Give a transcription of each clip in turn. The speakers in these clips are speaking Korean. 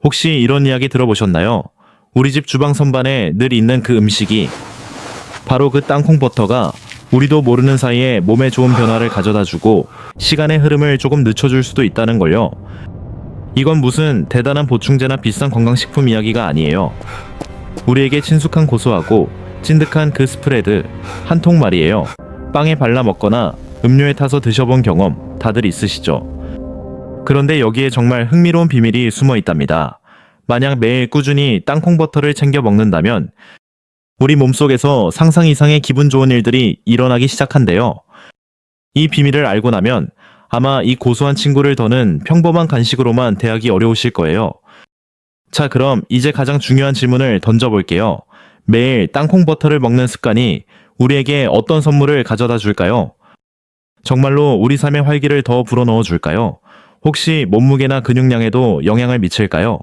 혹시 이런 이야기 들어보셨나요? 우리 집 주방 선반에 늘 있는 그 음식이 바로 그 땅콩 버터가 우리도 모르는 사이에 몸에 좋은 변화를 가져다주고 시간의 흐름을 조금 늦춰줄 수도 있다는 걸요. 이건 무슨 대단한 보충제나 비싼 건강식품 이야기가 아니에요. 우리에게 친숙한 고소하고 찐득한 그 스프레드 한 통 말이에요. 빵에 발라 먹거나 음료에 타서 드셔본 경험 다들 있으시죠? 그런데 여기에 정말 흥미로운 비밀이 숨어 있답니다. 만약 매일 꾸준히 땅콩 버터를 챙겨 먹는다면 우리 몸속에서 상상 이상의 기분 좋은 일들이 일어나기 시작한대요. 이 비밀을 알고 나면 아마 이 고소한 친구를 더는 평범한 간식으로만 대하기 어려우실 거예요. 자, 그럼 이제 가장 중요한 질문을 던져볼게요. 매일 땅콩 버터를 먹는 습관이 우리에게 어떤 선물을 가져다 줄까요? 정말로 우리 삶의 활기를 더 불어넣어 줄까요? 혹시 몸무게나 근육량에도 영향을 미칠까요?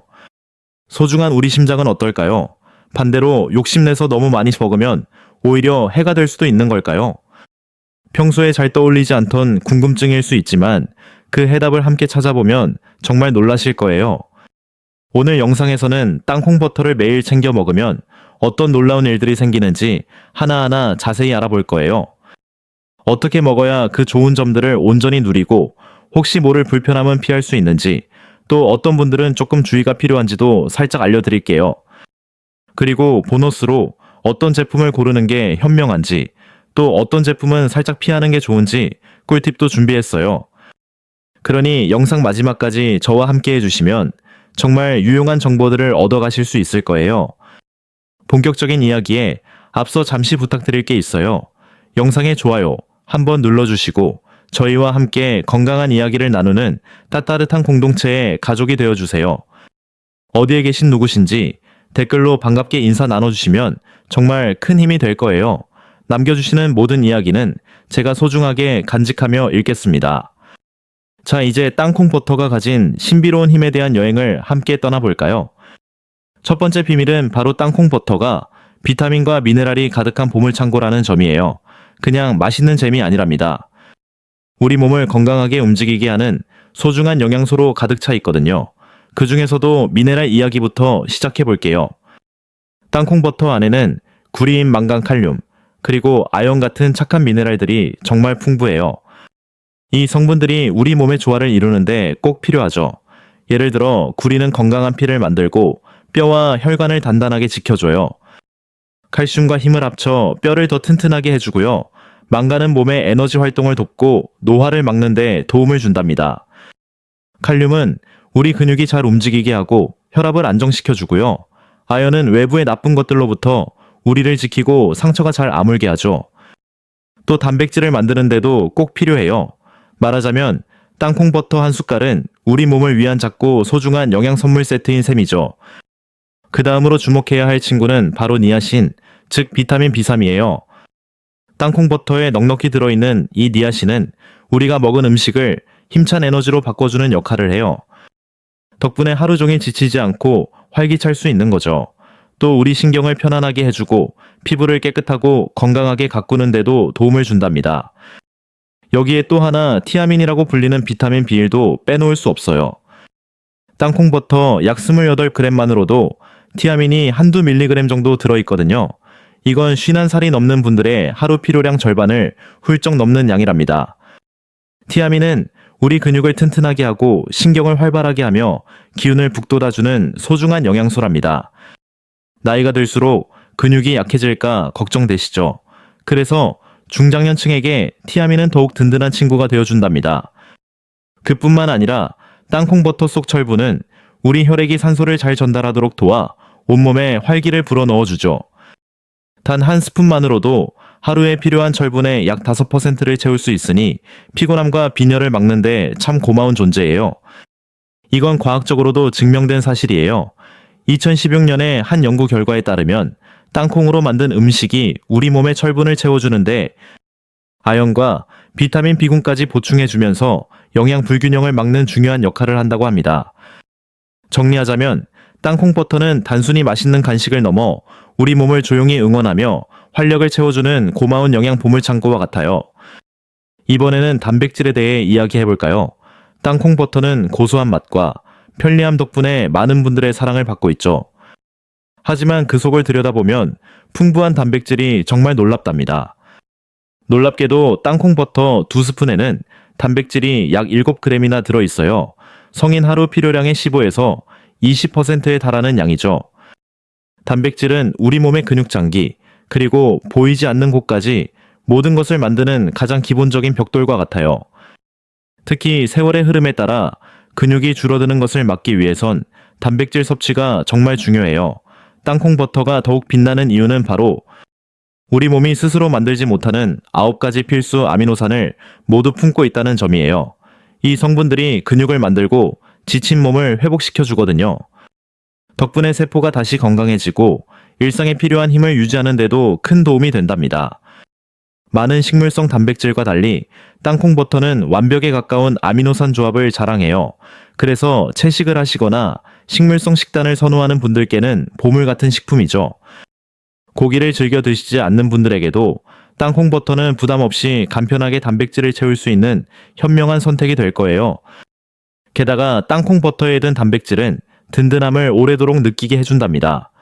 소중한 우리 심장은 어떨까요? 반대로 욕심내서 너무 많이 먹으면 오히려 해가 될 수도 있는 걸까요? 평소에 잘 떠올리지 않던 궁금증일 수 있지만 그 해답을 함께 찾아보면 정말 놀라실 거예요. 오늘 영상에서는 땅콩 버터를 매일 챙겨 먹으면 어떤 놀라운 일들이 생기는지 하나하나 자세히 알아볼 거예요. 어떻게 먹어야 그 좋은 점들을 온전히 누리고 혹시 모를 불편함은 피할 수 있는지, 또 어떤 분들은 조금 주의가 필요한지도 살짝 알려드릴게요. 그리고 보너스로 어떤 제품을 고르는 게 현명한지, 또 어떤 제품은 살짝 피하는 게 좋은지 꿀팁도 준비했어요. 그러니 영상 마지막까지 저와 함께 해주시면 정말 유용한 정보들을 얻어가실 수 있을 거예요. 본격적인 이야기에 앞서 잠시 부탁드릴 게 있어요. 영상의 좋아요 한번 눌러주시고 저희와 함께 건강한 이야기를 나누는 따뜻한 공동체의 가족이 되어주세요. 어디에 계신 누구신지 댓글로 반갑게 인사 나눠주시면 정말 큰 힘이 될 거예요. 남겨주시는 모든 이야기는 제가 소중하게 간직하며 읽겠습니다. 자, 이제 땅콩 버터가 가진 신비로운 힘에 대한 여행을 함께 떠나볼까요? 첫 번째 비밀은 바로 땅콩 버터가 비타민과 미네랄이 가득한 보물창고라는 점이에요. 그냥 맛있는 잼이 아니랍니다. 우리 몸을 건강하게 움직이게 하는 소중한 영양소로 가득 차 있거든요. 그 중에서도 미네랄 이야기부터 시작해 볼게요. 땅콩 버터 안에는 구리인 망간 칼륨, 그리고 아연 같은 착한 미네랄들이 정말 풍부해요. 이 성분들이 우리 몸의 조화를 이루는데 꼭 필요하죠. 예를 들어 구리는 건강한 피를 만들고 뼈와 혈관을 단단하게 지켜줘요. 칼슘과 힘을 합쳐 뼈를 더 튼튼하게 해주고요. 망간은 몸의 에너지 활동을 돕고 노화를 막는 데 도움을 준답니다. 칼륨은 우리 근육이 잘 움직이게 하고 혈압을 안정시켜주고요. 아연은 외부의 나쁜 것들로부터 우리를 지키고 상처가 잘 아물게 하죠. 또 단백질을 만드는데도 꼭 필요해요. 말하자면 땅콩 버터 한 숟갈은 우리 몸을 위한 작고 소중한 영양 선물 세트인 셈이죠. 그 다음으로 주목해야 할 친구는 바로 니아신, 즉 비타민 B3이에요. 땅콩 버터에 넉넉히 들어있는 이 니아신은 우리가 먹은 음식을 힘찬 에너지로 바꿔주는 역할을 해요. 덕분에 하루 종일 지치지 않고 활기찰 수 있는 거죠. 또 우리 신경을 편안하게 해주고 피부를 깨끗하고 건강하게 가꾸는 데도 도움을 준답니다. 여기에 또 하나 티아민이라고 불리는 비타민 B1도 빼놓을 수 없어요. 땅콩 버터 약 28g만으로도 티아민이 한두 밀리그램 정도 들어있거든요. 이건 50살이 넘는 분들의 하루 필요량 절반을 훌쩍 넘는 양이랍니다. 티아민은 우리 근육을 튼튼하게 하고 신경을 활발하게 하며 기운을 북돋아주는 소중한 영양소랍니다. 나이가 들수록 근육이 약해질까 걱정되시죠? 그래서 중장년층에게 티아민은 더욱 든든한 친구가 되어준답니다. 그뿐만 아니라 땅콩 버터 속 철분은 우리 혈액이 산소를 잘 전달하도록 도와 온몸에 활기를 불어넣어주죠. 단 한 스푼만으로도 하루에 필요한 철분의 약 5%를 채울 수 있으니 피곤함과 빈혈을 막는 데 참 고마운 존재예요. 이건 과학적으로도 증명된 사실이에요. 2016년에 한 연구 결과에 따르면 땅콩으로 만든 음식이 우리 몸의 철분을 채워주는데 아연과 비타민 B군까지 보충해주면서 영양 불균형을 막는 중요한 역할을 한다고 합니다. 정리하자면 땅콩 버터는 단순히 맛있는 간식을 넘어 우리 몸을 조용히 응원하며 활력을 채워주는 고마운 영양 보물창고와 같아요. 이번에는 단백질에 대해 이야기해볼까요? 땅콩 버터는 고소한 맛과 편리함 덕분에 많은 분들의 사랑을 받고 있죠. 하지만 그 속을 들여다보면 풍부한 단백질이 정말 놀랍답니다. 놀랍게도 땅콩 버터 2스푼에는 단백질이 약 7g이나 들어있어요. 성인 하루 필요량의 15에서 20%에 달하는 양이죠. 단백질은 우리 몸의 근육장기, 그리고 보이지 않는 곳까지 모든 것을 만드는 가장 기본적인 벽돌과 같아요. 특히 세월의 흐름에 따라 근육이 줄어드는 것을 막기 위해선 단백질 섭취가 정말 중요해요. 땅콩 버터가 더욱 빛나는 이유는 바로 우리 몸이 스스로 만들지 못하는 9가지 필수 아미노산을 모두 품고 있다는 점이에요. 이 성분들이 근육을 만들고 지친 몸을 회복시켜 주거든요. 덕분에 세포가 다시 건강해지고 일상에 필요한 힘을 유지하는 데도 큰 도움이 된답니다. 많은 식물성 단백질과 달리 땅콩 버터는 완벽에 가까운 아미노산 조합을 자랑해요. 그래서 채식을 하시거나 식물성 식단을 선호하는 분들께는 보물 같은 식품이죠. 고기를 즐겨 드시지 않는 분들에게도 땅콩 버터는 부담 없이 간편하게 단백질을 채울 수 있는 현명한 선택이 될 거예요. 게다가 땅콩 버터에 든 단백질은 든든함을 오래도록 느끼게 해준답니다.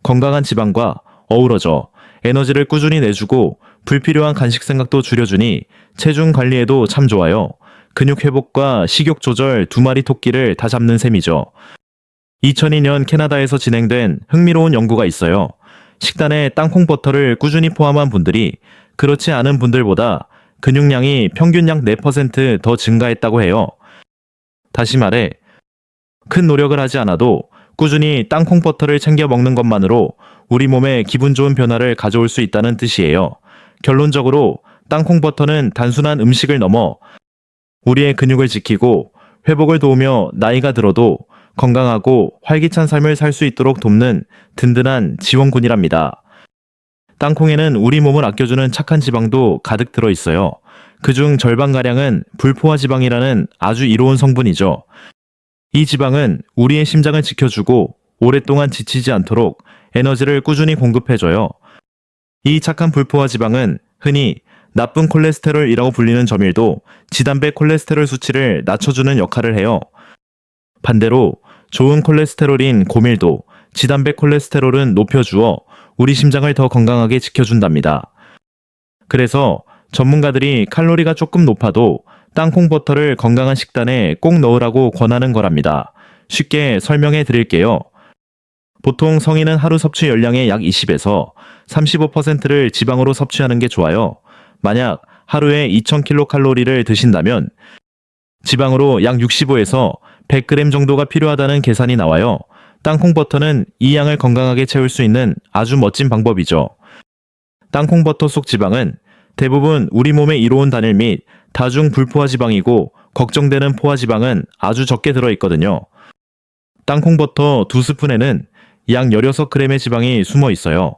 건강한 지방과 어우러져 에너지를 꾸준히 내주고 불필요한 간식 생각도 줄여주니 체중 관리에도 참 좋아요. 근육 회복과 식욕 조절 2마리 토끼를 다 잡는 셈이죠. 2002년 캐나다에서 진행된 흥미로운 연구가 있어요. 식단에 땅콩 버터를 꾸준히 포함한 분들이 그렇지 않은 분들보다 근육량이 평균 약 4% 더 증가했다고 해요. 다시 말해, 큰 노력을 하지 않아도 꾸준히 땅콩 버터를 챙겨 먹는 것만으로 우리 몸에 기분 좋은 변화를 가져올 수 있다는 뜻이에요. 결론적으로 땅콩 버터는 단순한 음식을 넘어 우리의 근육을 지키고 회복을 도우며 나이가 들어도 건강하고 활기찬 삶을 살 수 있도록 돕는 든든한 지원군이랍니다. 땅콩에는 우리 몸을 아껴주는 착한 지방도 가득 들어있어요. 그중 절반가량은 불포화 지방이라는 아주 이로운 성분이죠. 이 지방은 우리의 심장을 지켜주고 오랫동안 지치지 않도록 에너지를 꾸준히 공급해줘요. 이 착한 불포화 지방은 흔히 나쁜 콜레스테롤이라고 불리는 점일도 지단백 콜레스테롤 수치를 낮춰주는 역할을 해요. 반대로 좋은 콜레스테롤인 고밀도, 지단백 콜레스테롤은 높여주어 우리 심장을 더 건강하게 지켜준답니다. 그래서 전문가들이 칼로리가 조금 높아도 땅콩 버터를 건강한 식단에 꼭 넣으라고 권하는 거랍니다. 쉽게 설명해 드릴게요. 보통 성인은 하루 섭취 열량의 약 20에서 35%를 지방으로 섭취하는 게 좋아요. 만약 하루에 2000kcal를 드신다면 지방으로 약 65에서 100g 정도가 필요하다는 계산이 나와요. 땅콩 버터는 이 양을 건강하게 채울 수 있는 아주 멋진 방법이죠. 땅콩 버터 속 지방은 대부분 우리 몸의 이로운 단일 및 다중 불포화 지방이고 걱정되는 포화 지방은 아주 적게 들어있거든요. 땅콩 버터 2스푼에는 약 16g의 지방이 숨어 있어요.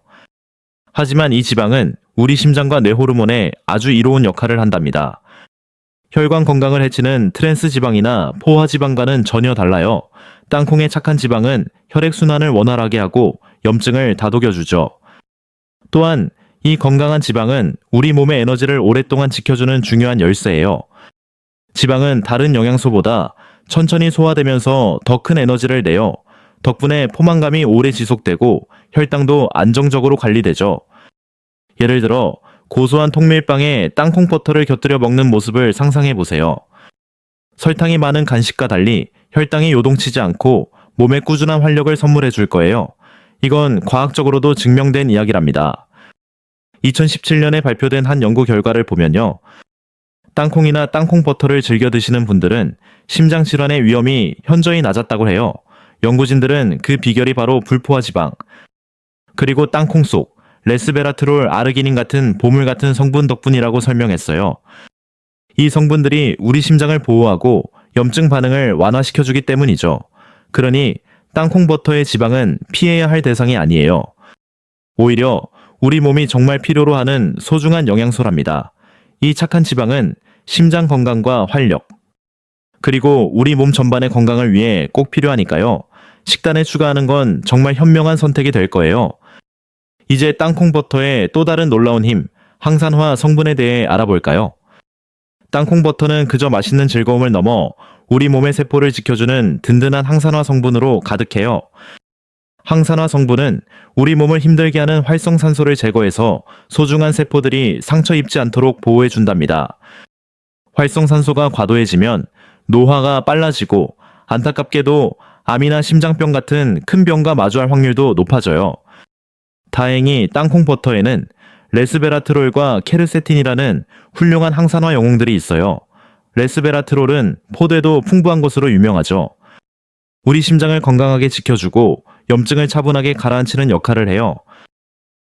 하지만 이 지방은 우리 심장과 뇌 호르몬에 아주 이로운 역할을 한답니다. 혈관 건강을 해치는 트랜스 지방이나 포화 지방과는 전혀 달라요. 땅콩의 착한 지방은 혈액순환을 원활하게 하고 염증을 다독여주죠. 또한 이 건강한 지방은 우리 몸의 에너지를 오랫동안 지켜주는 중요한 열쇠예요. 지방은 다른 영양소보다 천천히 소화되면서 더 큰 에너지를 내요. 덕분에 포만감이 오래 지속되고 혈당도 안정적으로 관리되죠. 예를 들어 고소한 통밀빵에 땅콩 버터를 곁들여 먹는 모습을 상상해 보세요. 설탕이 많은 간식과 달리 혈당이 요동치지 않고 몸에 꾸준한 활력을 선물해 줄 거예요. 이건 과학적으로도 증명된 이야기랍니다. 2017년에 발표된 한 연구 결과를 보면요. 땅콩이나 땅콩 버터를 즐겨 드시는 분들은 심장 질환의 위험이 현저히 낮았다고 해요. 연구진들은 그 비결이 바로 불포화 지방, 그리고 땅콩 속 레스베라트롤 아르기닌 같은 보물 같은 성분 덕분이라고 설명했어요. 이 성분들이 우리 심장을 보호하고 염증 반응을 완화시켜주기 때문이죠. 그러니 땅콩 버터의 지방은 피해야 할 대상이 아니에요. 오히려 우리 몸이 정말 필요로 하는 소중한 영양소랍니다. 이 착한 지방은 심장 건강과 활력, 그리고 우리 몸 전반의 건강을 위해 꼭 필요하니까요. 식단에 추가하는 건 정말 현명한 선택이 될 거예요. 이제 땅콩 버터의 또 다른 놀라운 힘, 항산화 성분에 대해 알아볼까요? 땅콩 버터는 그저 맛있는 즐거움을 넘어 우리 몸의 세포를 지켜주는 든든한 항산화 성분으로 가득해요. 항산화 성분은 우리 몸을 힘들게 하는 활성산소를 제거해서 소중한 세포들이 상처 입지 않도록 보호해 준답니다. 활성산소가 과도해지면 노화가 빨라지고 안타깝게도 암이나 심장병 같은 큰 병과 마주할 확률도 높아져요. 다행히 땅콩 버터에는 레스베라트롤과 케르세틴이라는 훌륭한 항산화 영웅들이 있어요. 레스베라트롤은 포도에도 풍부한 것으로 유명하죠. 우리 심장을 건강하게 지켜주고 염증을 차분하게 가라앉히는 역할을 해요.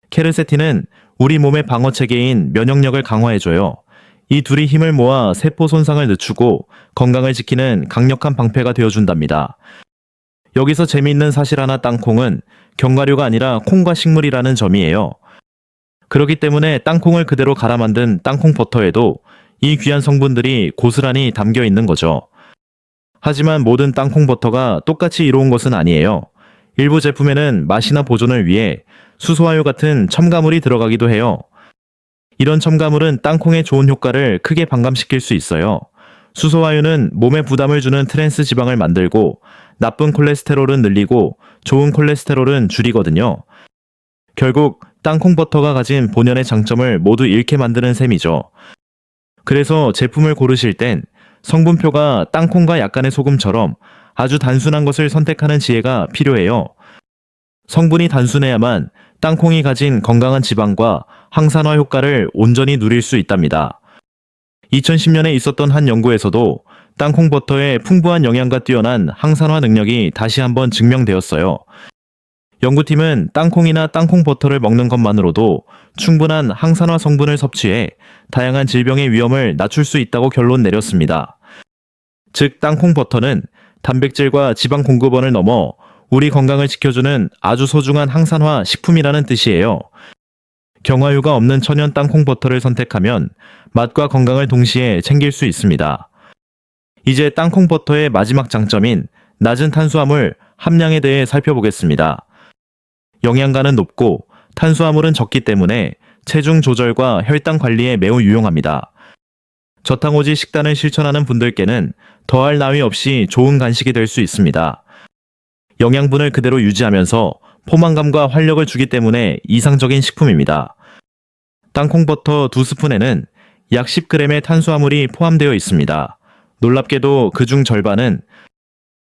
케르세틴은 우리 몸의 방어 체계인 면역력을 강화해줘요. 이 둘이 힘을 모아 세포 손상을 늦추고 건강을 지키는 강력한 방패가 되어준답니다. 여기서 재미있는 사실 하나, 땅콩은 견과류가 아니라 콩과 식물이라는 점이에요. 그렇기 때문에 땅콩을 그대로 갈아 만든 땅콩 버터에도 이 귀한 성분들이 고스란히 담겨 있는 거죠. 하지만 모든 땅콩 버터가 똑같이 이로운 것은 아니에요. 일부 제품에는 맛이나 보존을 위해 수소화유 같은 첨가물이 들어가기도 해요. 이런 첨가물은 땅콩의 좋은 효과를 크게 반감시킬 수 있어요. 수소화유는 몸에 부담을 주는 트랜스 지방을 만들고 나쁜 콜레스테롤은 늘리고 좋은 콜레스테롤은 줄이거든요. 결국 땅콩 버터가 가진 본연의 장점을 모두 잃게 만드는 셈이죠. 그래서 제품을 고르실 땐 성분표가 땅콩과 약간의 소금처럼 아주 단순한 것을 선택하는 지혜가 필요해요. 성분이 단순해야만 땅콩이 가진 건강한 지방과 항산화 효과를 온전히 누릴 수 있답니다. 2010년에 있었던 한 연구에서도 땅콩 버터의 풍부한 영양과 뛰어난 항산화 능력이 다시 한번 증명되었어요. 연구팀은 땅콩이나 땅콩 버터를 먹는 것만으로도 충분한 항산화 성분을 섭취해 다양한 질병의 위험을 낮출 수 있다고 결론 내렸습니다. 즉, 땅콩 버터는 단백질과 지방 공급원을 넘어 우리 건강을 지켜주는 아주 소중한 항산화 식품이라는 뜻이에요. 경화유가 없는 천연 땅콩 버터를 선택하면 맛과 건강을 동시에 챙길 수 있습니다. 이제 땅콩 버터의 마지막 장점인 낮은 탄수화물 함량에 대해 살펴보겠습니다. 영양가는 높고 탄수화물은 적기 때문에 체중 조절과 혈당 관리에 매우 유용합니다. 저탄고지 식단을 실천하는 분들께는 더할 나위 없이 좋은 간식이 될 수 있습니다. 영양분을 그대로 유지하면서 포만감과 활력을 주기 때문에 이상적인 식품입니다. 땅콩 버터 2스푼에는 약 10g의 탄수화물이 포함되어 있습니다. 놀랍게도 그중 절반은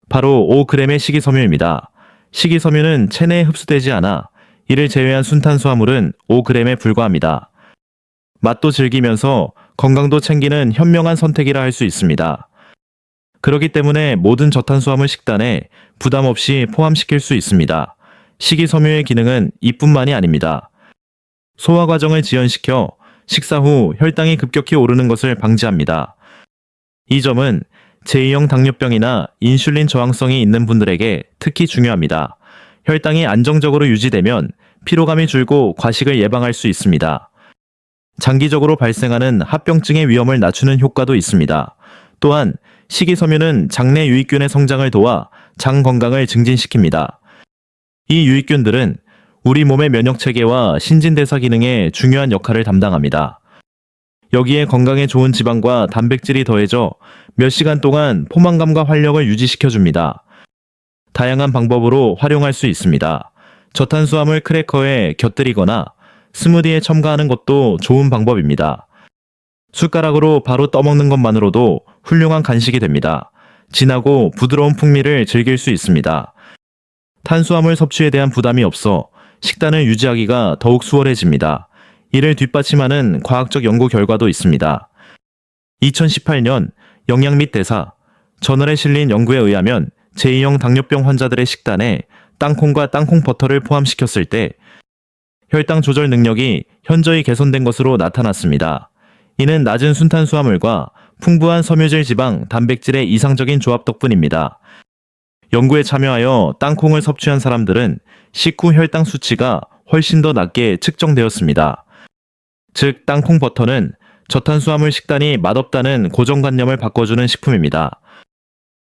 바로 5g의 식이섬유입니다. 식이섬유는 체내에 흡수되지 않아 이를 제외한 순탄수화물은 5g에 불과합니다. 맛도 즐기면서 건강도 챙기는 현명한 선택이라 할 수 있습니다. 그렇기 때문에 모든 저탄수화물 식단에 부담 없이 포함시킬 수 있습니다. 식이섬유의 기능은 이뿐만이 아닙니다. 소화 과정을 지연시켜 식사 후 혈당이 급격히 오르는 것을 방지합니다. 이 점은 제2형 당뇨병이나 인슐린 저항성이 있는 분들에게 특히 중요합니다. 혈당이 안정적으로 유지되면 피로감이 줄고 과식을 예방할 수 있습니다. 장기적으로 발생하는 합병증의 위험을 낮추는 효과도 있습니다. 또한 식이섬유는 장내 유익균의 성장을 도와 장 건강을 증진시킵니다. 이 유익균들은 우리 몸의 면역체계와 신진대사 기능에 중요한 역할을 담당합니다. 여기에 건강에 좋은 지방과 단백질이 더해져 몇 시간 동안 포만감과 활력을 유지시켜줍니다. 다양한 방법으로 활용할 수 있습니다. 저탄수화물 크래커에 곁들이거나 스무디에 첨가하는 것도 좋은 방법입니다. 숟가락으로 바로 떠먹는 것만으로도 훌륭한 간식이 됩니다. 진하고 부드러운 풍미를 즐길 수 있습니다. 탄수화물 섭취에 대한 부담이 없어 식단을 유지하기가 더욱 수월해집니다. 이를 뒷받침하는 과학적 연구 결과도 있습니다. 2018년 영양 및 대사 저널에 실린 연구에 의하면 제2형 당뇨병 환자들의 식단에 땅콩과 땅콩 버터를 포함시켰을 때 혈당 조절 능력이 현저히 개선된 것으로 나타났습니다. 이는 낮은 순탄수화물과 풍부한 섬유질 지방, 단백질의 이상적인 조합 덕분입니다. 연구에 참여하여 땅콩을 섭취한 사람들은 식후 혈당 수치가 훨씬 더 낮게 측정되었습니다. 즉, 땅콩 버터는 저탄수화물 식단이 맛없다는 고정관념을 바꿔주는 식품입니다.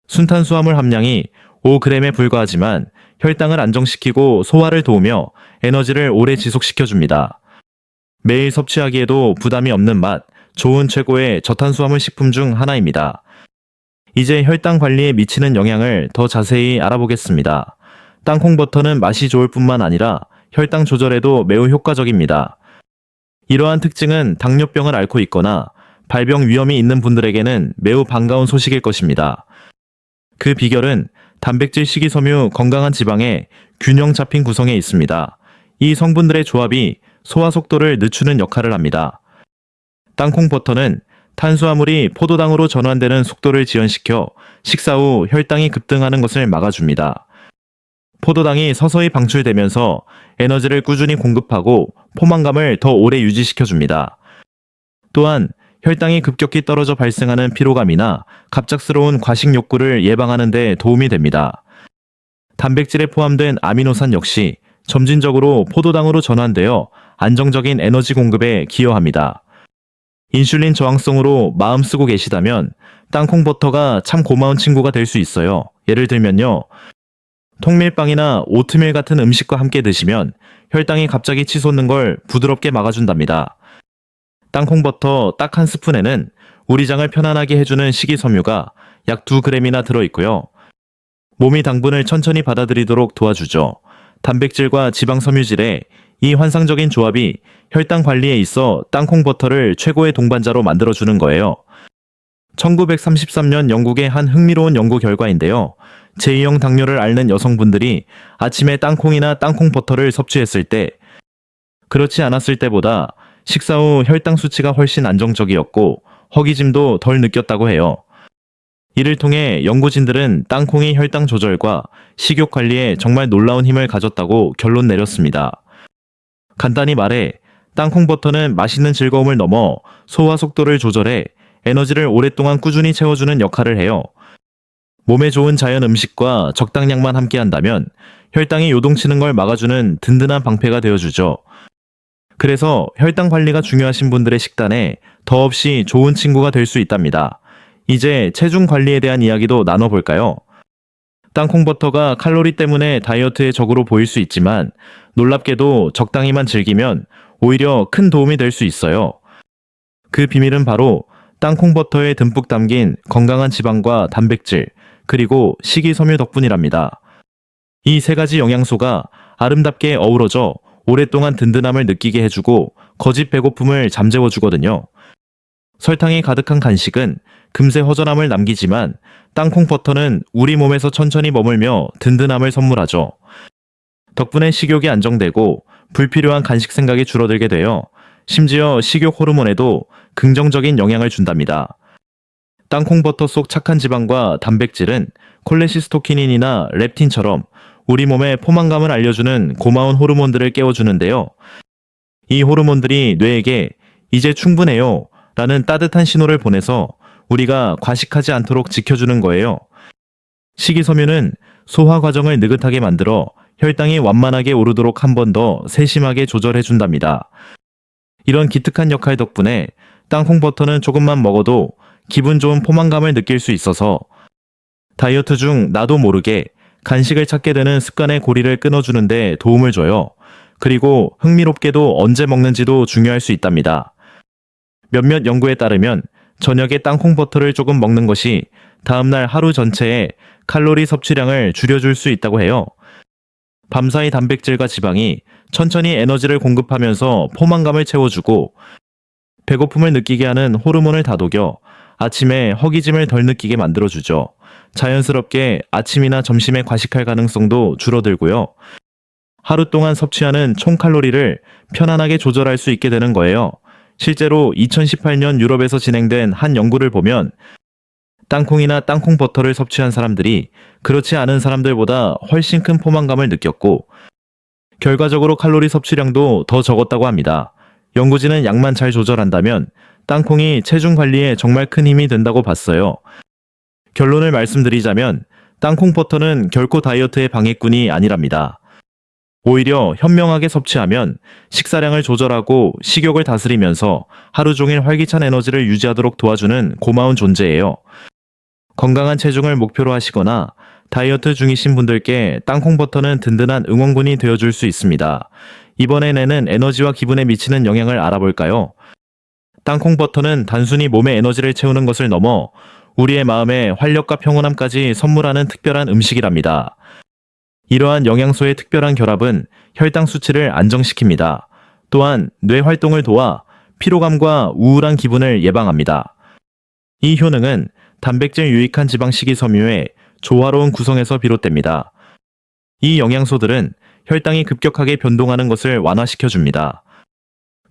순탄수화물 함량이 5g에 불과하지만 혈당을 안정시키고 소화를 도우며 에너지를 오래 지속시켜줍니다. 매일 섭취하기에도 부담이 없는 맛, 좋은 최고의 저탄수화물 식품 중 하나입니다. 이제 혈당 관리에 미치는 영향을 더 자세히 알아보겠습니다. 땅콩 버터는 맛이 좋을 뿐만 아니라 혈당 조절에도 매우 효과적입니다. 이러한 특징은 당뇨병을 앓고 있거나 발병 위험이 있는 분들에게는 매우 반가운 소식일 것입니다. 그 비결은 단백질, 식이섬유, 건강한 지방의 균형 잡힌 구성에 있습니다. 이 성분들의 조합이 소화 속도를 늦추는 역할을 합니다. 땅콩 버터는 탄수화물이 포도당으로 전환되는 속도를 지연시켜 식사 후 혈당이 급등하는 것을 막아줍니다. 포도당이 서서히 방출되면서 에너지를 꾸준히 공급하고 포만감을 더 오래 유지시켜줍니다. 또한 혈당이 급격히 떨어져 발생하는 피로감이나 갑작스러운 과식 욕구를 예방하는 데 도움이 됩니다. 단백질에 포함된 아미노산 역시 점진적으로 포도당으로 전환되어 안정적인 에너지 공급에 기여합니다. 인슐린 저항성으로 마음 쓰고 계시다면 땅콩 버터가 참 고마운 친구가 될 수 있어요. 예를 들면요. 통밀빵이나 오트밀 같은 음식과 함께 드시면 혈당이 갑자기 치솟는 걸 부드럽게 막아준답니다. 땅콩 버터 딱 한 스푼에는 우리 장을 편안하게 해주는 식이섬유가 약 2g이나 들어있고요. 몸이 당분을 천천히 받아들이도록 도와주죠. 단백질과 지방 섬유질의 이 환상적인 조합이 혈당 관리에 있어 땅콩 버터를 최고의 동반자로 만들어주는 거예요. 1933년 영국의 한 흥미로운 연구 결과인데요. 제2형 당뇨를 앓는 여성분들이 아침에 땅콩이나 땅콩 버터를 섭취했을 때 그렇지 않았을 때보다 식사 후 혈당 수치가 훨씬 안정적이었고 허기짐도 덜 느꼈다고 해요. 이를 통해 연구진들은 땅콩이 혈당 조절과 식욕 관리에 정말 놀라운 힘을 가졌다고 결론 내렸습니다. 간단히 말해 땅콩 버터는 맛있는 즐거움을 넘어 소화 속도를 조절해 에너지를 오랫동안 꾸준히 채워주는 역할을 해요. 몸에 좋은 자연 음식과 적당량만 함께 한다면 혈당이 요동치는 걸 막아주는 든든한 방패가 되어주죠. 그래서 혈당 관리가 중요하신 분들의 식단에 더없이 좋은 친구가 될 수 있답니다. 이제 체중 관리에 대한 이야기도 나눠볼까요? 땅콩 버터가 칼로리 때문에 다이어트의 적으로 보일 수 있지만 놀랍게도 적당히만 즐기면 오히려 큰 도움이 될 수 있어요. 그 비밀은 바로 땅콩 버터에 듬뿍 담긴 건강한 지방과 단백질, 그리고 식이섬유 덕분이랍니다. 이 세 가지 영양소가 아름답게 어우러져 오랫동안 든든함을 느끼게 해주고 거짓 배고픔을 잠재워주거든요. 설탕이 가득한 간식은 금세 허전함을 남기지만 땅콩 버터는 우리 몸에서 천천히 머물며 든든함을 선물하죠. 덕분에 식욕이 안정되고 불필요한 간식 생각이 줄어들게 되어 심지어 식욕 호르몬에도 긍정적인 영향을 준답니다. 땅콩 버터 속 착한 지방과 단백질은 콜레시스토키닌이나 렙틴처럼 우리 몸에 포만감을 알려주는 고마운 호르몬들을 깨워주는데요. 이 호르몬들이 뇌에게 이제 충분해요 라는 따뜻한 신호를 보내서 우리가 과식하지 않도록 지켜주는 거예요. 식이섬유는 소화 과정을 느긋하게 만들어 혈당이 완만하게 오르도록 한 번 더 세심하게 조절해준답니다. 이런 기특한 역할 덕분에 땅콩 버터는 조금만 먹어도 기분 좋은 포만감을 느낄 수 있어서 다이어트 중 나도 모르게 간식을 찾게 되는 습관의 고리를 끊어주는 데 도움을 줘요. 그리고 흥미롭게도 언제 먹는지도 중요할 수 있답니다. 몇몇 연구에 따르면 저녁에 땅콩 버터를 조금 먹는 것이 다음날 하루 전체의 칼로리 섭취량을 줄여줄 수 있다고 해요. 밤사이 단백질과 지방이 천천히 에너지를 공급하면서 포만감을 채워주고 배고픔을 느끼게 하는 호르몬을 다독여 아침에 허기짐을 덜 느끼게 만들어주죠. 자연스럽게 아침이나 점심에 과식할 가능성도 줄어들고요. 하루 동안 섭취하는 총 칼로리를 편안하게 조절할 수 있게 되는 거예요. 실제로 2018년 유럽에서 진행된 한 연구를 보면 땅콩이나 땅콩 버터를 섭취한 사람들이 그렇지 않은 사람들보다 훨씬 큰 포만감을 느꼈고 결과적으로 칼로리 섭취량도 더 적었다고 합니다. 연구진은 양만 잘 조절한다면 땅콩이 체중 관리에 정말 큰 힘이 된다고 봤어요. 결론을 말씀드리자면 땅콩 버터는 결코 다이어트의 방해꾼이 아니랍니다. 오히려 현명하게 섭취하면 식사량을 조절하고 식욕을 다스리면서 하루 종일 활기찬 에너지를 유지하도록 도와주는 고마운 존재예요. 건강한 체중을 목표로 하시거나 다이어트 중이신 분들께 땅콩 버터는 든든한 응원군이 되어줄 수 있습니다. 이번에는 에너지와 기분에 미치는 영향을 알아볼까요? 땅콩 버터는 단순히 몸에 에너지를 채우는 것을 넘어 우리의 마음에 활력과 평온함까지 선물하는 특별한 음식이랍니다. 이러한 영양소의 특별한 결합은 혈당 수치를 안정시킵니다. 또한 뇌 활동을 도와 피로감과 우울한 기분을 예방합니다. 이 효능은 단백질 유익한 지방 식이섬유의 조화로운 구성에서 비롯됩니다. 이 영양소들은 혈당이 급격하게 변동하는 것을 완화시켜줍니다.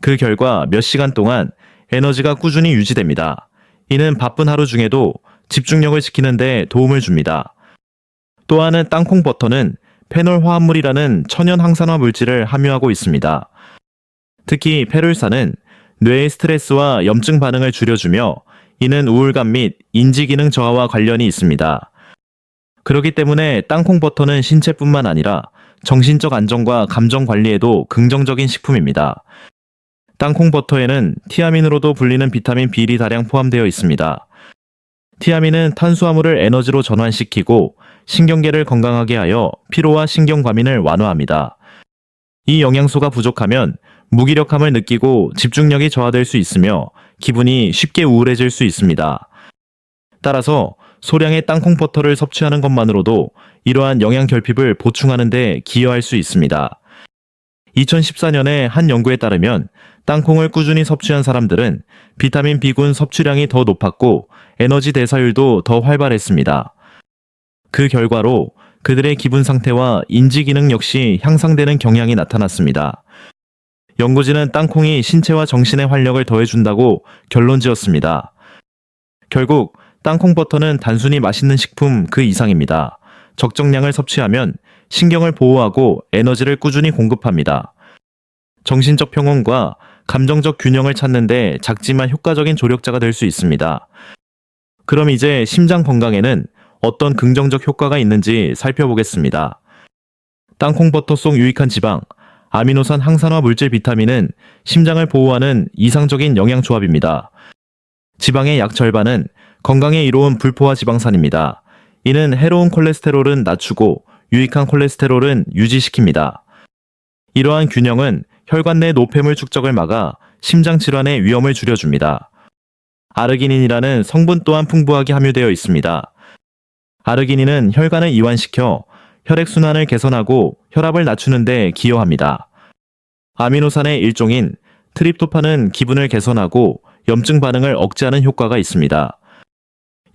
그 결과 몇 시간 동안 에너지가 꾸준히 유지됩니다. 이는 바쁜 하루 중에도 집중력을 지키는 데 도움을 줍니다. 또 하나는 땅콩 버터는 페놀 화합물이라는 천연 항산화 물질을 함유하고 있습니다. 특히 페룰산은 뇌의 스트레스와 염증 반응을 줄여주며 이는 우울감 및 인지 기능 저하와 관련이 있습니다. 그렇기 때문에 땅콩 버터는 신체뿐만 아니라 정신적 안정과 감정 관리에도 긍정적인 식품입니다. 땅콩 버터에는 티아민으로도 불리는 비타민 B이 다량 포함되어 있습니다. 티아민은 탄수화물을 에너지로 전환시키고 신경계를 건강하게 하여 피로와 신경 과민을 완화합니다. 이 영양소가 부족하면 무기력함을 느끼고 집중력이 저하될 수 있으며 기분이 쉽게 우울해질 수 있습니다. 따라서 소량의 땅콩 버터를 섭취하는 것만으로도 이러한 영양 결핍을 보충하는 데 기여할 수 있습니다. 2014년에 한 연구에 따르면 땅콩을 꾸준히 섭취한 사람들은 비타민 B군 섭취량이 더 높았고 에너지 대사율도 더 활발했습니다. 그 결과로 그들의 기분 상태와 인지 기능 역시 향상되는 경향이 나타났습니다. 연구진은 땅콩이 신체와 정신의 활력을 더해준다고 결론 지었습니다. 결국 땅콩 버터는 단순히 맛있는 식품 그 이상입니다. 적정량을 섭취하면 신경을 보호하고 에너지를 꾸준히 공급합니다. 정신적 평온과 감정적 균형을 찾는 데 작지만 효과적인 조력자가 될 수 있습니다. 그럼 이제 심장 건강에는 어떤 긍정적 효과가 있는지 살펴보겠습니다. 땅콩 버터 속 유익한 지방, 아미노산 항산화 물질 비타민은 심장을 보호하는 이상적인 영양 조합입니다. 지방의 약 절반은 건강에 이로운 불포화 지방산입니다. 이는 해로운 콜레스테롤은 낮추고 유익한 콜레스테롤은 유지시킵니다. 이러한 균형은 혈관 내 노폐물 축적을 막아 심장 질환의 위험을 줄여줍니다. 아르기닌이라는 성분 또한 풍부하게 함유되어 있습니다. 아르기닌은 혈관을 이완시켜 혈액순환을 개선하고 혈압을 낮추는 데 기여합니다. 아미노산의 일종인 트립토판은 기분을 개선하고 염증 반응을 억제하는 효과가 있습니다.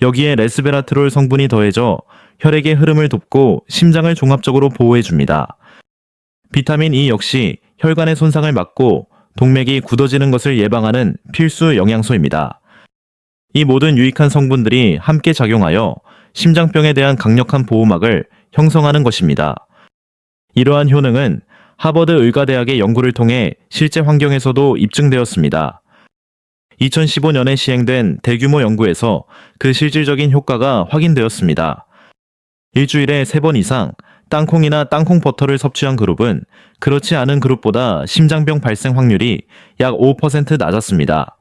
여기에 레스베라트롤 성분이 더해져 혈액의 흐름을 돕고 심장을 종합적으로 보호해줍니다. 비타민 E 역시 혈관의 손상을 막고 동맥이 굳어지는 것을 예방하는 필수 영양소입니다. 이 모든 유익한 성분들이 함께 작용하여 심장병에 대한 강력한 보호막을 형성하는 것입니다. 이러한 효능은 하버드 의과대학의 연구를 통해 실제 환경에서도 입증되었습니다. 2015년에 시행된 대규모 연구에서 그 실질적인 효과가 확인되었습니다. 일주일에 3번 이상 땅콩이나 땅콩 버터를 섭취한 그룹은 그렇지 않은 그룹보다 심장병 발생 확률이 약 5% 낮았습니다.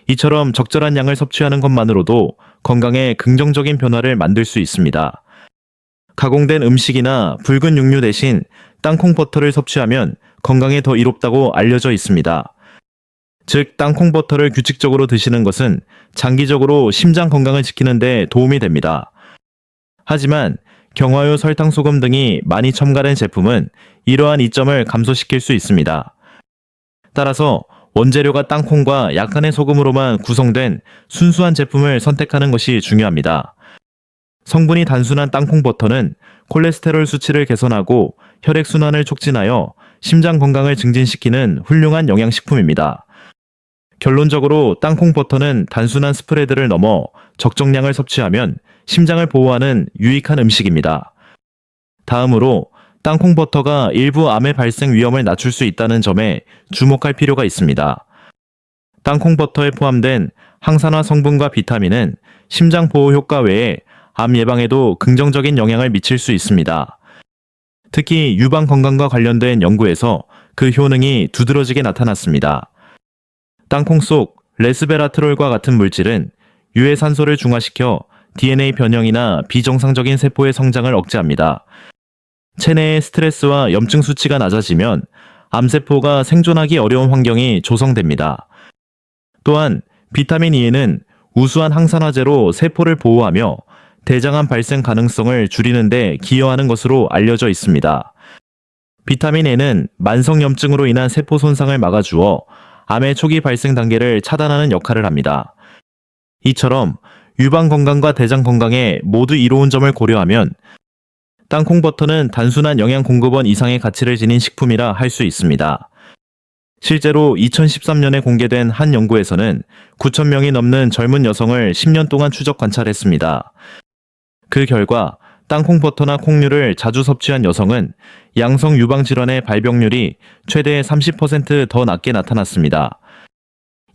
이처럼 적절한 양을 섭취하는 것만으로도 건강에 긍정적인 변화를 만들 수 있습니다. 가공된 음식이나 붉은 육류 대신 땅콩 버터를 섭취하면 건강에 더 이롭다고 알려져 있습니다. 즉, 땅콩 버터를 규칙적으로 드시는 것은 장기적으로 심장 건강을 지키는 데 도움이 됩니다. 하지만 경화요, 설탕, 소금 등이 많이 첨가된 제품은 이러한 이점을 감소시킬 수 있습니다. 따라서 원재료가 땅콩과 약간의 소금으로만 구성된 순수한 제품을 선택하는 것이 중요합니다. 성분이 단순한 땅콩 버터는 콜레스테롤 수치를 개선하고 혈액순환을 촉진하여 심장 건강을 증진시키는 훌륭한 영양식품입니다. 결론적으로 땅콩 버터는 단순한 스프레드를 넘어 적정량을 섭취하면 심장을 보호하는 유익한 음식입니다. 다음으로 땅콩 버터가 일부 암의 발생 위험을 낮출 수 있다는 점에 주목할 필요가 있습니다. 땅콩 버터에 포함된 항산화 성분과 비타민은 심장 보호 효과 외에 암 예방에도 긍정적인 영향을 미칠 수 있습니다. 특히 유방 건강과 관련된 연구에서 그 효능이 두드러지게 나타났습니다. 땅콩 속 레스베라트롤과 같은 물질은 유해산소를 중화시켜 DNA 변형이나 비정상적인 세포의 성장을 억제합니다. 체내의 스트레스와 염증 수치가 낮아지면 암세포가 생존하기 어려운 환경이 조성됩니다. 또한 비타민 E는 우수한 항산화제로 세포를 보호하며 대장암 발생 가능성을 줄이는 데 기여하는 것으로 알려져 있습니다. 비타민 A는 만성염증으로 인한 세포 손상을 막아주어 암의 초기 발생 단계를 차단하는 역할을 합니다. 이처럼 유방 건강과 대장 건강에 모두 이로운 점을 고려하면 땅콩버터는 단순한 영양 공급원 이상의 가치를 지닌 식품이라 할 수 있습니다. 실제로 2013년에 공개된 한 연구에서는 9,000명이 넘는 젊은 여성을 10년 동안 추적 관찰했습니다. 그 결과 땅콩버터나 콩류를 자주 섭취한 여성은 양성 유방질환의 발병률이 최대 30% 더 낮게 나타났습니다.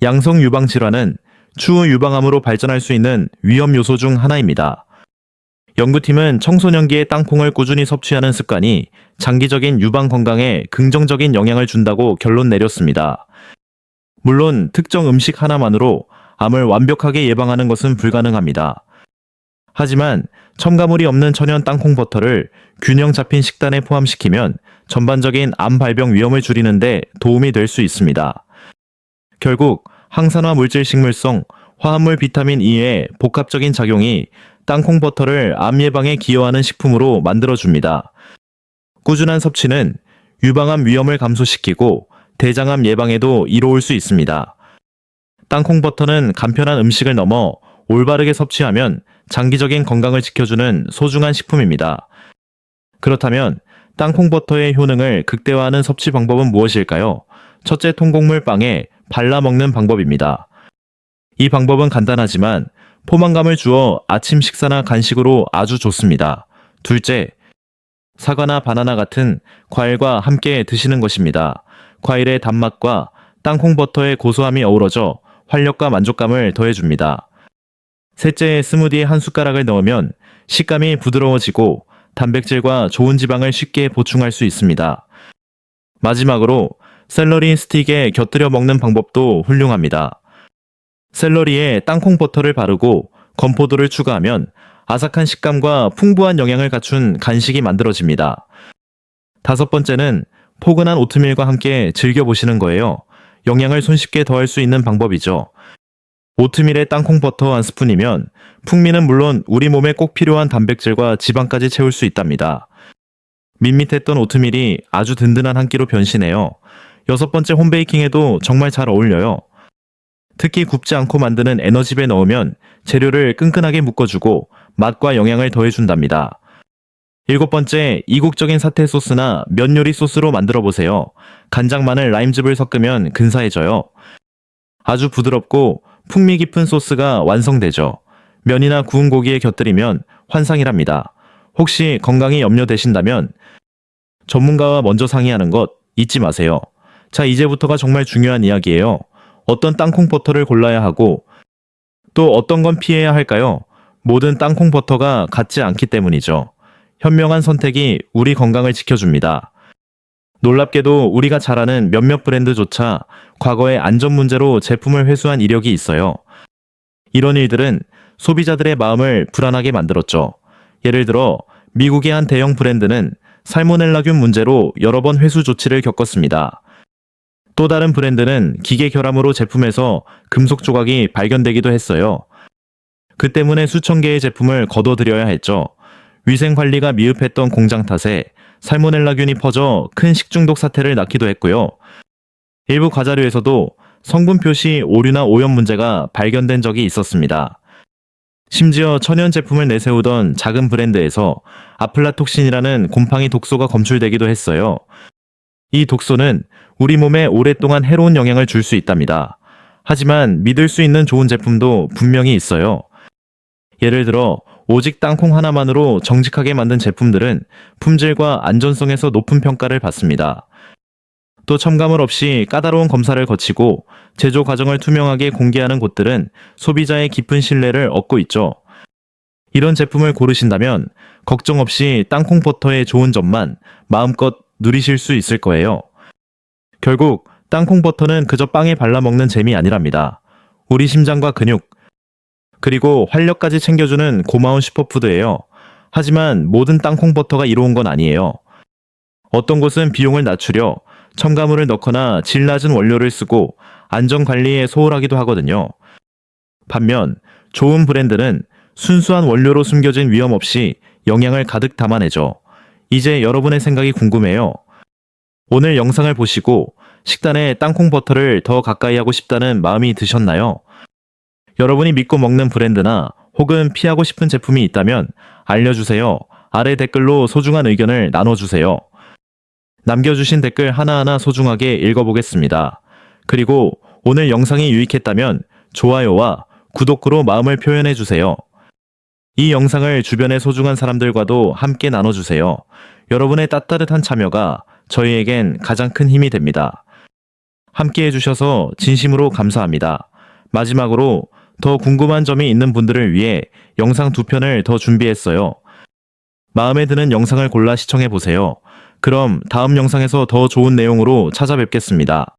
양성 유방질환은 추후 유방암으로 발전할 수 있는 위험 요소 중 하나입니다. 연구팀은 청소년기에 땅콩을 꾸준히 섭취하는 습관이 장기적인 유방 건강에 긍정적인 영향을 준다고 결론 내렸습니다. 물론 특정 음식 하나만으로 암을 완벽하게 예방하는 것은 불가능합니다. 하지만 첨가물이 없는 천연 땅콩버터를 균형 잡힌 식단에 포함시키면 전반적인 암 발병 위험을 줄이는 데 도움이 될 수 있습니다. 결국 항산화 물질 식물성, 화합물 비타민 E의 복합적인 작용이 땅콩버터를 암 예방에 기여하는 식품으로 만들어줍니다. 꾸준한 섭취는 유방암 위험을 감소시키고 대장암 예방에도 이로울 수 있습니다. 땅콩버터는 간편한 음식을 넘어 올바르게 섭취하면 장기적인 건강을 지켜주는 소중한 식품입니다. 그렇다면 땅콩버터의 효능을 극대화하는 섭취 방법은 무엇일까요? 첫째, 통곡물 빵에 발라 먹는 방법입니다. 이 방법은 간단하지만 포만감을 주어 아침 식사나 간식으로 아주 좋습니다. 둘째, 사과나 바나나 같은 과일과 함께 드시는 것입니다. 과일의 단맛과 땅콩버터의 고소함이 어우러져 활력과 만족감을 더해줍니다. 셋째, 스무디에 한 숟가락을 넣으면 식감이 부드러워지고 단백질과 좋은 지방을 쉽게 보충할 수 있습니다. 마지막으로 샐러리 스틱에 곁들여 먹는 방법도 훌륭합니다. 샐러리에 땅콩버터를 바르고 건포도를 추가하면 아삭한 식감과 풍부한 영양을 갖춘 간식이 만들어집니다. 다섯 번째는 포근한 오트밀과 함께 즐겨보시는 거예요. 영양을 손쉽게 더할 수 있는 방법이죠. 오트밀에 땅콩버터 한 스푼이면 풍미는 물론 우리 몸에 꼭 필요한 단백질과 지방까지 채울 수 있답니다. 밋밋했던 오트밀이 아주 든든한 한 끼로 변신해요. 여섯 번째, 홈베이킹에도 정말 잘 어울려요. 특히 굽지 않고 만드는 에너지에 넣으면 재료를 끈끈하게 묶어주고 맛과 영양을 더해준답니다. 일곱 번째, 이국적인 사태 소스나 면 요리 소스로 만들어보세요. 간장, 마늘, 라임즙을 섞으면 근사해져요. 아주 부드럽고 풍미 깊은 소스가 완성되죠. 면이나 구운 고기에 곁들이면 환상이랍니다. 혹시 건강이 염려되신다면 전문가와 먼저 상의하는 것 잊지 마세요. 자, 이제부터가 정말 중요한 이야기예요. 어떤 땅콩버터를 골라야 하고 또 어떤 건 피해야 할까요? 모든 땅콩버터가 같지 않기 때문이죠. 현명한 선택이 우리 건강을 지켜줍니다. 놀랍게도 우리가 잘 아는 몇몇 브랜드조차 과거의 안전 문제로 제품을 회수한 이력이 있어요. 이런 일들은 소비자들의 마음을 불안하게 만들었죠. 예를 들어 미국의 한 대형 브랜드는 살모넬라균 문제로 여러 번 회수 조치를 겪었습니다. 또 다른 브랜드는 기계 결함으로 제품에서 금속 조각이 발견되기도 했어요. 그 때문에 수천 개의 제품을 거둬들여야 했죠. 위생 관리가 미흡했던 공장 탓에 살모넬라균이 퍼져 큰 식중독 사태를 낳기도 했고요. 일부 과자류에서도 성분 표시 오류나 오염 문제가 발견된 적이 있었습니다. 심지어 천연 제품을 내세우던 작은 브랜드에서 아플라톡신이라는 곰팡이 독소가 검출되기도 했어요. 이 독소는 우리 몸에 오랫동안 해로운 영향을 줄 수 있답니다. 하지만 믿을 수 있는 좋은 제품도 분명히 있어요. 예를 들어 오직 땅콩 하나만으로 정직하게 만든 제품들은 품질과 안전성에서 높은 평가를 받습니다. 또 첨가물 없이 까다로운 검사를 거치고 제조 과정을 투명하게 공개하는 곳들은 소비자의 깊은 신뢰를 얻고 있죠. 이런 제품을 고르신다면 걱정 없이 땅콩버터의 좋은 점만 마음껏 누리실 수 있을 거예요. 결국 땅콩버터는 그저 빵에 발라먹는 잼이 아니랍니다. 우리 심장과 근육, 그리고 활력까지 챙겨주는 고마운 슈퍼푸드예요. 하지만 모든 땅콩버터가 이로운 건 아니에요. 어떤 곳은 비용을 낮추려 첨가물을 넣거나 질 낮은 원료를 쓰고 안전관리에 소홀하기도 하거든요. 반면 좋은 브랜드는 순수한 원료로 숨겨진 위험 없이 영양을 가득 담아내죠. 이제 여러분의 생각이 궁금해요. 오늘 영상을 보시고 식단에 땅콩 버터를 더 가까이 하고 싶다는 마음이 드셨나요? 여러분이 믿고 먹는 브랜드나 혹은 피하고 싶은 제품이 있다면 알려주세요. 아래 댓글로 소중한 의견을 나눠주세요. 남겨주신 댓글 하나하나 소중하게 읽어보겠습니다. 그리고 오늘 영상이 유익했다면 좋아요와 구독으로 마음을 표현해주세요. 이 영상을 주변의 소중한 사람들과도 함께 나눠주세요. 여러분의 따뜻한 참여가 저희에겐 가장 큰 힘이 됩니다. 함께 해주셔서 진심으로 감사합니다. 마지막으로 더 궁금한 점이 있는 분들을 위해 영상 2편을 더 준비했어요. 마음에 드는 영상을 골라 시청해보세요. 그럼 다음 영상에서 더 좋은 내용으로 찾아뵙겠습니다.